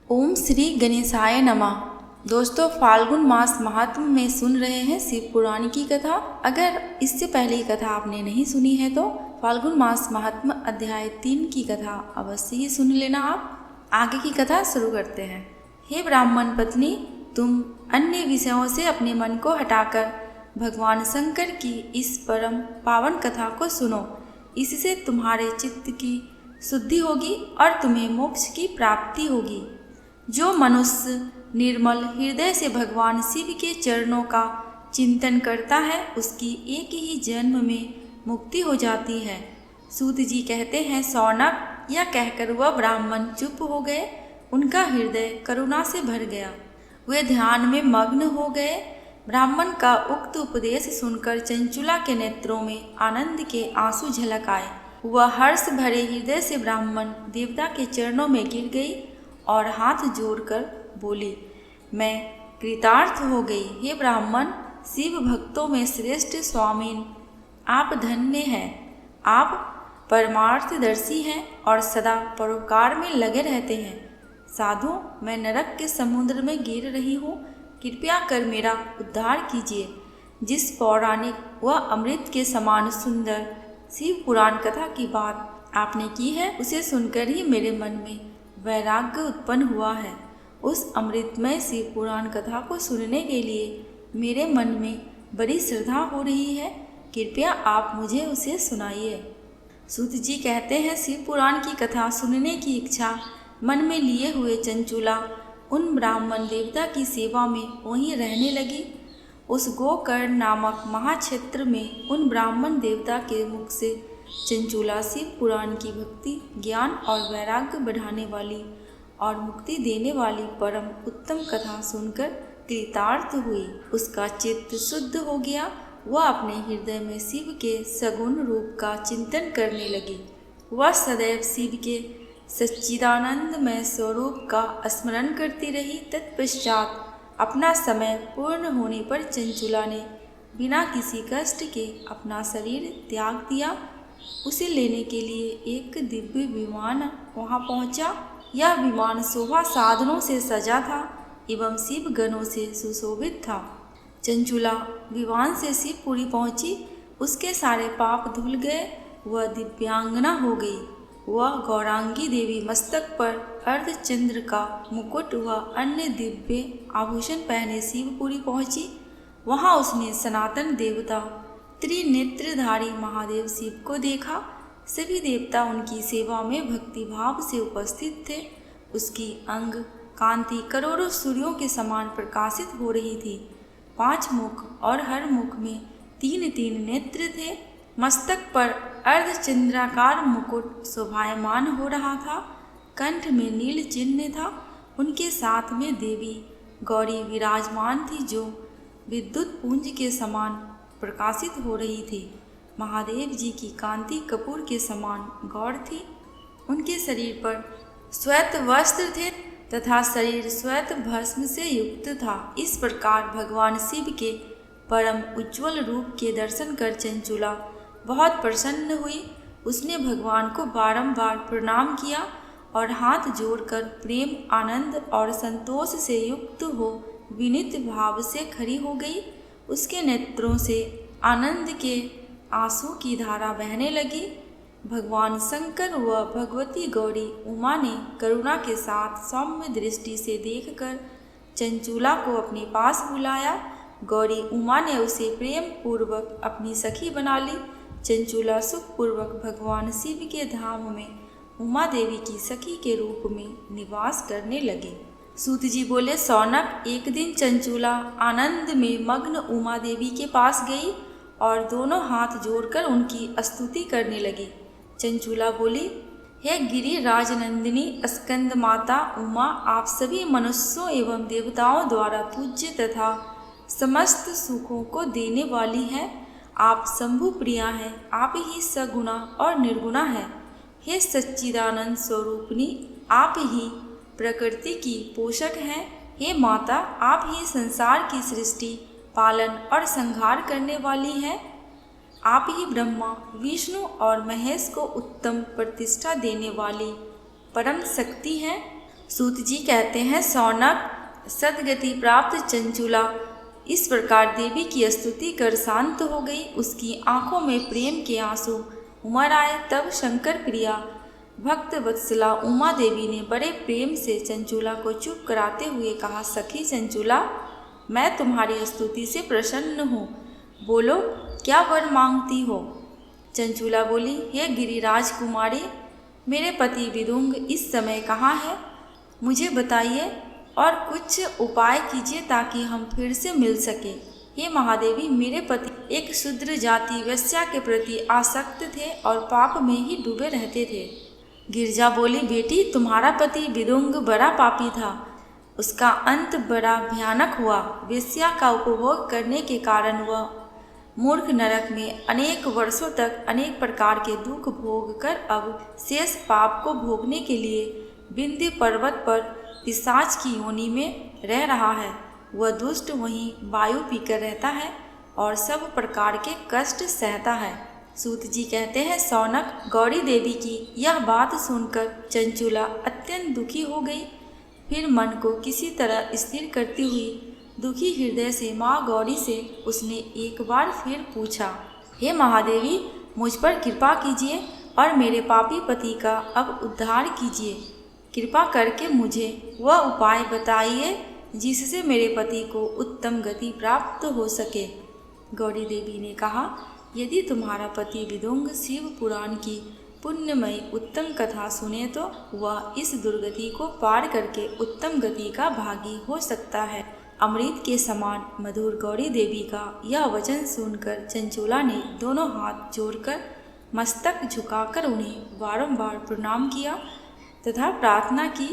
ओम श्री गणेशाय नमः। दोस्तों, फाल्गुन मास महात्म्य में सुन रहे हैं शिव पुराण की कथा। अगर इससे पहले कथा आपने नहीं सुनी है तो फाल्गुन मास महात्म्य अध्याय 3 की कथा अवश्य ही सुन लेना। आप आगे की कथा शुरू करते हैं। हे ब्राह्मण पत्नी, तुम अन्य विषयों से अपने मन को हटाकर भगवान शंकर की इस परम पावन कथा को सुनो। इससे तुम्हारे चित्त की शुद्धि होगी और तुम्हें मोक्ष की प्राप्ति होगी। जो मनुष्य निर्मल हृदय से भगवान शिव के चरणों का चिंतन करता है, उसकी एक ही जन्म में मुक्ति हो जाती है। सूत जी कहते हैं, शौनक यह कहकर वह ब्राह्मण चुप हो गए। उनका हृदय करुणा से भर गया। वे ध्यान में मग्न हो गए। ब्राह्मण का उक्त उपदेश सुनकर चंचुला के नेत्रों में आनंद के आंसू झलक आए। वह हर्ष भरे हृदय से ब्राह्मण देवता के चरणों में गिर गई और हाथ जोड़कर बोली, मैं कृतार्थ हो गई। हे ब्राह्मण, शिव भक्तों में श्रेष्ठ स्वामीन, आप धन्य हैं। आप परमार्थदर्शी हैं और सदा परोपकार में लगे रहते हैं। साधु, मैं नरक के समुद्र में गिर रही हूँ, कृपया कर मेरा उद्धार कीजिए। जिस पौराणिक व अमृत के समान सुंदर शिव पुराण कथा की बात आपने की है, उसे सुनकर ही मेरे मन में वैराग्य उत्पन्न हुआ है। उस अमृतमय शिव पुराण कथा को सुनने के लिए मेरे मन में बड़ी श्रद्धा हो रही है। कृपया आप मुझे उसे सुनाइए। सूत जी कहते हैं, शिव पुराण की कथा सुनने की इच्छा मन में लिए हुए चंचुला उन ब्राह्मण देवता की सेवा में वहीं रहने लगी। उस गोकर्ण नामक महाक्षेत्र में उन ब्राह्मण देवता के मुख से चंचुला शिव पुराण की भक्ति, ज्ञान और वैराग्य बढ़ाने वाली और मुक्ति देने वाली परम उत्तम कथा सुनकर कृतार्थ हुई। उसका चित्त शुद्ध हो गया। वह अपने हृदय में शिव के सगुण रूप का चिंतन करने लगी। वह सदैव शिव के सच्चिदानंदमय स्वरूप का स्मरण करती रही। तत्पश्चात अपना समय पूर्ण होने पर चंचुला ने बिना किसी कष्ट के अपना शरीर त्याग दिया। उसे लेने के लिए एक दिव्य विमान वहां पहुंचा। यह विमान शोभा साधनों से सजा था एवं शिव गणों से सुशोभित था। चंचुला विमान से शिवपुरी पहुंची। उसके सारे पाप धुल गए। वह दिव्यांगना हो गई। वह गौरांगी देवी मस्तक पर अर्धचंद्र का मुकुट व अन्य दिव्य आभूषण पहने शिवपुरी पहुंची। वहां उसने सनातन देवता त्रिनेत्रधारी महादेव शिव को देखा। सभी देवता उनकी सेवा में भक्ति भाव से उपस्थित थे। उसकी अंग कांति करोड़ों सूर्यों के समान प्रकाशित हो रही थी। 5 मुख और हर मुख में 3-3 नेत्र थे। मस्तक पर अर्धचंद्राकार मुकुट शोभायमान हो रहा था। कंठ में नील चिन्ह था। उनके साथ में देवी गौरी विराजमान थी, जो विद्युत पुंज के समान प्रकाशित हो रही थी। महादेव जी की कांति कपूर के समान गौर थी। उनके शरीर पर श्वेत वस्त्र थे तथा शरीर श्वेत भस्म से युक्त था। इस प्रकार भगवान शिव के परम उज्ज्वल रूप के दर्शन कर चंचुला बहुत प्रसन्न हुई। उसने भगवान को बारंबार प्रणाम किया और हाथ जोड़कर प्रेम, आनंद और संतोष से युक्त हो विनीत भाव से खड़ी हो गई। उसके नेत्रों से आनंद के आंसू की धारा बहने लगी। भगवान शंकर व भगवती गौरी उमा ने करुणा के साथ सौम्य दृष्टि से देखकर चंचुला को अपने पास बुलाया। गौरी उमा ने उसे प्रेम पूर्वक अपनी सखी बना ली। चंचुला सुखपूर्वक भगवान शिव के धाम में उमा देवी की सखी के रूप में निवास करने लगे। सूत जी बोले, शौनक, एक दिन चंचुला आनंद में मग्न उमा देवी के पास गई और दोनों हाथ जोड़कर उनकी स्तुति करने लगी। चंचुला बोली, हे गिरिराज नंदिनी स्कंद माता उमा, आप सभी मनुष्यों एवं देवताओं द्वारा पूज्य तथा समस्त सुखों को देने वाली हैं। आप शंभु प्रिया हैं। आप ही सगुणा और निर्गुणा हैं। हे सच्चिदानंद स्वरूपिणी, आप ही प्रकृति की पोषक हैं। हे माता, आप ही संसार की सृष्टि, पालन और संहार करने वाली हैं। आप ही ब्रह्मा, विष्णु और महेश को उत्तम प्रतिष्ठा देने वाली परम शक्ति हैं। सूत जी कहते हैं, सौनक सदगति प्राप्त चंचुला इस प्रकार देवी की स्तुति कर शांत हो गई। उसकी आंखों में प्रेम के आंसू उमड़ आए। तब शंकर प्रिया भक्त वत्सला उमा देवी ने बड़े प्रेम से चंचुला को चुप कराते हुए कहा, सखी चंचुला, मैं तुम्हारी स्तुति से प्रसन्न हूँ, बोलो क्या वर मांगती हो। चंचुला बोली, हे गिरिराज कुमारी, मेरे पति विदुंग इस समय कहाँ है, मुझे बताइए और कुछ उपाय कीजिए ताकि हम फिर से मिल सके। हे महादेवी, मेरे पति एक शूद्र जाति वेश्या के प्रति आसक्त थे और पाप में ही डूबे रहते थे। गिरजा बोली, बेटी, तुम्हारा पति विदुंग बड़ा पापी था, उसका अंत बड़ा भयानक हुआ। वेश्या का उपभोग करने के कारण वह मूर्ख नरक में अनेक वर्षों तक अनेक प्रकार के दुख भोग कर अब शेष पाप को भोगने के लिए विंध्य पर्वत पर पिशाच की योनि में रह रहा है। वह दुष्ट वहीं वायु पीकर रहता है और सब प्रकार के कष्ट सहता है। सूत जी कहते हैं, सौनक, गौरी देवी की यह बात सुनकर चंचुला अत्यंत दुखी हो गई। फिर मन को किसी तरह स्थिर करती हुई दुखी हृदय से माँ गौरी से उसने एक बार फिर पूछा, हे महादेवी, मुझ पर कृपा कीजिए और मेरे पापी पति का अब उद्धार कीजिए। कृपा करके मुझे वह उपाय बताइए जिससे मेरे पति को उत्तम गति प्राप्त हो सके। गौरी देवी ने कहा, यदि तुम्हारा पति विदुंग शिव पुराण की पुण्यमयी उत्तम कथा सुने तो वह इस दुर्गति को पार करके उत्तम गति का भागी हो सकता है। अमृत के समान मधुर गौरी देवी का यह वचन सुनकर चंचुला ने दोनों हाथ जोड़कर मस्तक झुकाकर उन्हें बारंबार प्रणाम किया तथा प्रार्थना की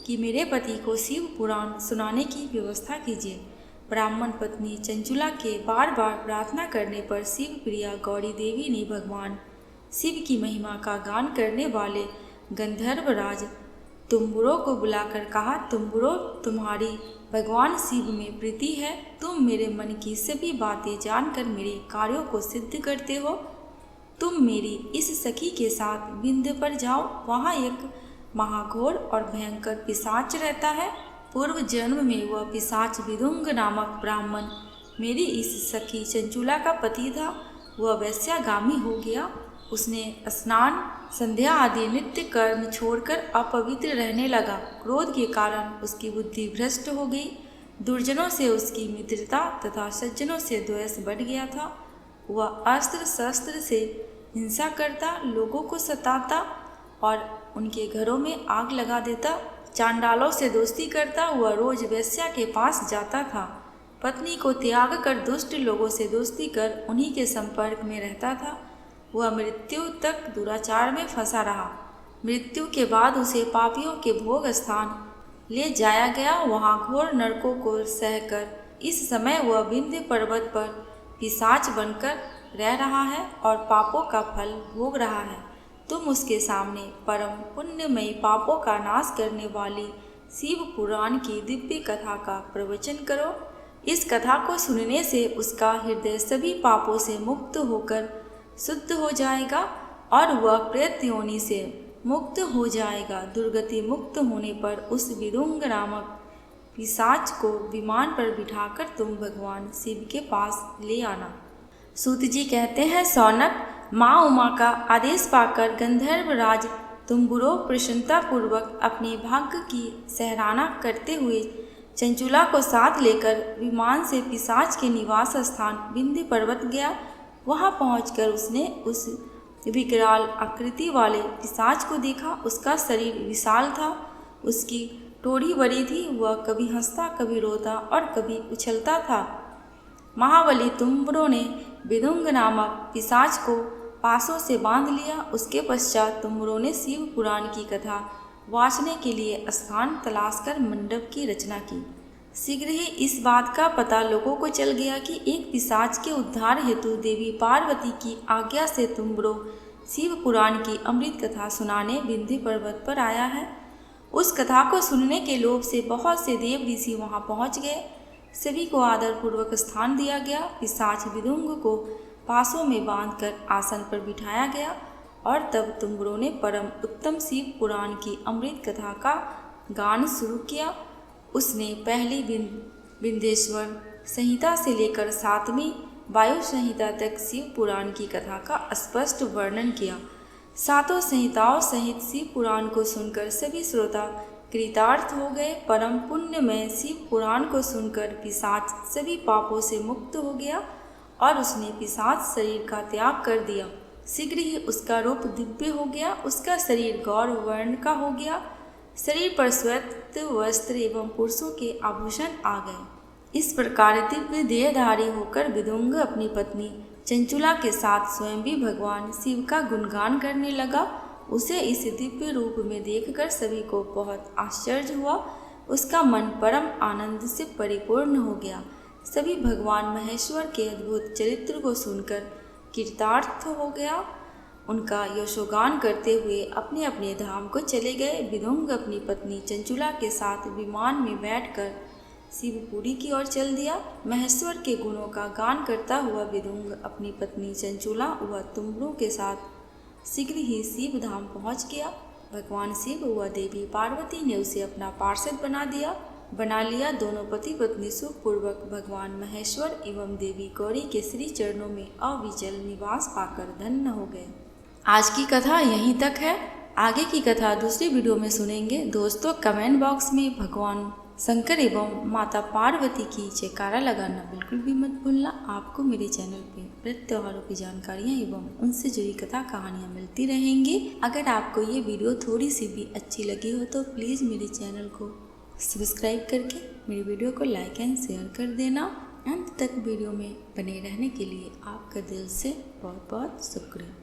कि मेरे पति को शिव पुराण सुनाने की व्यवस्था कीजिए। ब्राह्मण पत्नी चंचुला के बार बार प्रार्थना करने पर शिव प्रिया गौरी देवी ने भगवान शिव की महिमा का गान करने वाले गंधर्वराज तुम्बुरो को बुलाकर कहा, तुम्बुरो, तुम्हारी भगवान शिव में प्रीति है, तुम मेरे मन की सभी बातें जानकर मेरे कार्यों को सिद्ध करते हो। तुम मेरी इस सखी के साथ विंध्य पर जाओ, वहाँ एक महाघोर और भयंकर पिशाच रहता है। पूर्व जन्म में वह पिशाच विदुंग नामक ब्राह्मण मेरी इस सखी चंचुला का पति था। वह वैश्यागामी हो गया। उसने स्नान, संध्या आदि नित्य कर्म छोड़कर अपवित्र रहने लगा। क्रोध के कारण उसकी बुद्धि भ्रष्ट हो गई। दुर्जनों से उसकी मित्रता तथा सज्जनों से द्वेष बढ़ गया था। वह अस्त्र शस्त्र से हिंसा करता, लोगों को सताता और उनके घरों में आग लगा देता। चांडालों से दोस्ती करता। वह रोज वेश्या के पास जाता था। पत्नी को त्याग कर दुष्ट लोगों से दोस्ती कर उन्हीं के संपर्क में रहता था। वह मृत्यु तक दुराचार में फंसा रहा। मृत्यु के बाद उसे पापियों के भोग स्थान ले जाया गया। वहाँ घोर नरकों को सहकर इस समय वह विंध्य पर्वत पर पिशाच बनकर रह रहा है और पापों का फल भोग रहा है। तुम उसके सामने परम पुण्यमयी पापों का नाश करने वाली शिव पुराण की दिव्य कथा का प्रवचन करो। इस कथा को सुनने से उसका हृदय सभी पापों से मुक्त होकर शुद्ध हो जाएगा और वह प्रेत योनि से मुक्त हो जाएगा। दुर्गति मुक्त होने पर उस विदुंग नामक पिशाच को विमान पर बिठाकर तुम भगवान शिव के पास ले आना। सूत जी कहते हैं, सौनक, माँ उमा का आदेश पाकर गंधर्वराज तुम्बुरो प्रसन्नतापूर्वक अपने भाग्य की सराहना करते हुए चंचुला को साथ लेकर विमान से पिशाच के निवास स्थान विंध्य पर्वत गया। वहां पहुंचकर उसने उस विकराल आकृति वाले पिशाच को देखा। उसका शरीर विशाल था, उसकी टोड़ी बड़ी थी। वह कभी हंसता, कभी रोता और कभी उछलता था। महाबली तुम्बुरो ने विदुंग नामक पिशाच को पासों से बांध लिया। उसके पश्चात तुम्बुरो ने शिव पुराण की कथा वाचने के लिए स्थान तलाश कर मंडप की रचना की। शीघ्र ही इस बात का पता लोगों को चल गया कि एक पिशाच के उद्धार हेतु देवी पार्वती की आज्ञा से तुम्बुरो शिव पुराण की अमृत कथा सुनाने विंध्य पर्वत पर आया है। उस कथा को सुनने के लोभ से बहुत से देव ऋषि वहां पहुंच गए। सभी को आदरपूर्वक स्थान दिया गया। पिशाच विदुंग को पासों में बांधकर आसन पर बिठाया गया और तब तुम्बुरो ने परम उत्तम शिव पुराण की अमृत कथा का गान शुरू किया। उसने पहली विंध्येश्वर संहिता से लेकर 7वीं वायु संहिता तक शिव पुराण की कथा का स्पष्ट वर्णन किया। 7 संहिताओं सहित शिव पुराण को सुनकर सभी श्रोता कृतार्थ हो गए। परम पुण्यमय शिव पुराण को सुनकर पिशाच सभी पापों से मुक्त हो गया और उसने पिशाच शरीर का त्याग कर दिया। शीघ्र ही उसका रूप दिव्य हो गया। उसका शरीर गौर वर्ण का हो गया। शरीर पर श्वेत वस्त्र एवं पुरुषों के आभूषण आ गए। इस प्रकार दिव्य देहधारी होकर विदुंग अपनी पत्नी चंचुला के साथ स्वयं भी भगवान शिव का गुणगान करने लगा। उसे इस दिव्य रूप में देखकर सभी को बहुत आश्चर्य हुआ। उसका मन परम आनंद से परिपूर्ण हो गया। सभी भगवान महेश्वर के अद्भुत चरित्र को सुनकर कृतार्थ हो गया। उनका यशोगान करते हुए अपने अपने धाम को चले गए। विदुंग अपनी पत्नी चंचुला के साथ विमान में बैठकर शिवपुरी की ओर चल दिया। महेश्वर के गुणों का गान करता हुआ विदुंग अपनी पत्नी चंचुला व तुम्बरों के साथ शीघ्र ही शिव धाम पहुँच गया। भगवान शिव व देवी पार्वती ने उसे अपना पार्षद बना लिया। दोनों पति पत्नी सुखपूर्वक भगवान महेश्वर एवं देवी गौरी के श्री चरणों में अविचल निवास पाकर धन्य हो गए। आज की कथा यहीं तक है। आगे की कथा दूसरी वीडियो में सुनेंगे। दोस्तों, कमेंट बॉक्स में भगवान शंकर एवं माता पार्वती की जयकारा लगाना बिल्कुल भी मत भूलना। आपको मेरे चैनल पे व्रत त्योहारों की जानकारियाँ एवं उनसे जुड़ी कथा कहानियाँ मिलती रहेंगी। अगर आपको ये वीडियो थोड़ी सी भी अच्छी लगी हो तो प्लीज़ मेरे चैनल को सब्सक्राइब करके मेरी वीडियो को लाइक एंड शेयर कर देना। अंत तक वीडियो में बने रहने के लिए आपका दिल से बहुत बहुत शुक्रिया।